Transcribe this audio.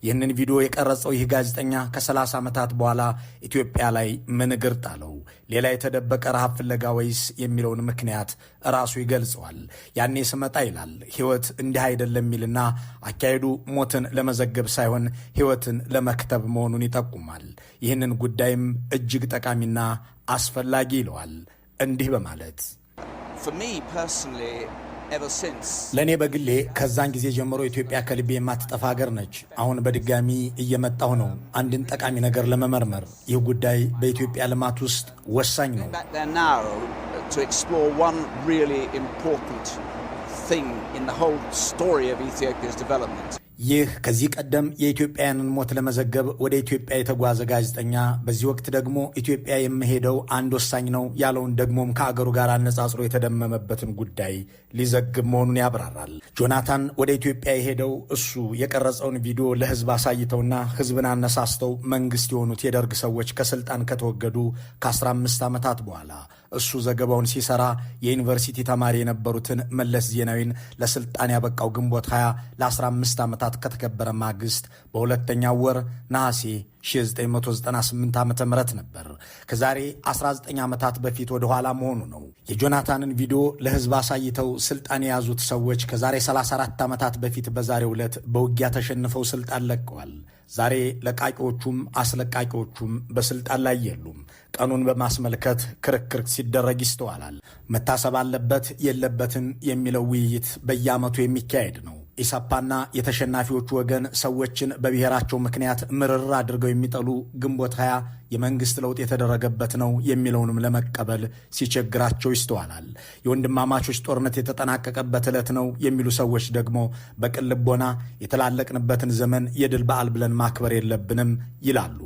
ይህንን ቪዲዮ የቀረጸው ይህ ጋዜጠኛ ከ30 ዓመታት በኋላ ኢትዮጵያ ላይ ምን እግር ጣለው? ሌላ የተደበቀ ረሃብ ፍለጋ ወይስ የሚለውን ምክንያት ራሱ ይገልጸዋል። ያኔ ስመጣ ይላል ህይወት እንዲህ አይደለም የሚልና አካሄዱ ሞትን ለመዘገብ ሳይሆን ህይወትን ለመክተብ መሆኑን ይጠቁማል። ይህንን ጉዳይም እጅግ ጠቃሚና አስፈላጊ ይለዋል እንዲህ በማለት ለእኔ በግሌ ከዛን ጊዜ ጀምሮ ኢትዮጵያ ከልቤ የማትጠፋ ሀገር ነች። አሁን በድጋሚ እየመጣሁ ነው አንድን ጠቃሚ ነገር ለመመርመር። ይህ ጉዳይ በኢትዮጵያ ልማት ውስጥ ወሳኝ ነው። ይህ ከዚህ ቀደም የኢትዮጵያውያንን ሞት ለመዘገብ ወደ ኢትዮጵያ የተጓዘ ጋዜጠኛ በዚህ ወቅት ደግሞ ኢትዮጵያ የምሄደው አንድ ወሳኝ ነው ያለውን ደግሞም ከአገሩ ጋር አነጻጽሮ የተደመመበትን ጉዳይ ሊዘግብ መሆኑን ያብራራል። ጆናታን ወደ ኢትዮጵያ የሄደው እሱ የቀረጸውን ቪዲዮ ለህዝብ አሳይተውና ህዝብን አነሳስተው መንግስት የሆኑት የደርግ ሰዎች ከስልጣን ከተወገዱ ከ15 ዓመታት በኋላ እሱ ዘገባውን ሲሰራ የዩኒቨርሲቲ ተማሪ የነበሩትን መለስ ዜናዊን ለስልጣን ያበቃው ግንቦት 20 ለ15 ዓመታት ከተከበረ ማግስት በሁለተኛው ወር ነሐሴ 1998 ዓ.ም ነበር። ከዛሬ 19 ዓመታት በፊት ወደ ኋላ መሆኑ ነው። የጆናታንን ቪዲዮ ለህዝብ አሳይተው ስልጣን የያዙት ሰዎች ከዛሬ 34 ዓመታት በፊት በዛሬው ዕለት በውጊያ ተሸንፈው ስልጣን ለቀዋል። ዛሬ ለቃቂዎቹም አስለቃቂዎቹም በስልጣን ላይ የሉም። ቀኑን በማስመልከት ክርክር ሲደረግ ይስተዋላል። መታሰብ አለበት የለበትም የሚለው ውይይት በየዓመቱ የሚካሄድ ነው። ኢሰፓና የተሸናፊዎቹ ወገን ሰዎችን በብሔራቸው ምክንያት ምርር አድርገው የሚጠሉ ግንቦት 20 የመንግስት ለውጥ የተደረገበት ነው የሚለውንም ለመቀበል ሲቸግራቸው ይስተዋላል። የወንድማማቾች ጦርነት የተጠናቀቀበት ዕለት ነው የሚሉ ሰዎች ደግሞ በቅን ልቦና የተላለቅንበትን ዘመን የድል በዓል ብለን ማክበር የለብንም ይላሉ።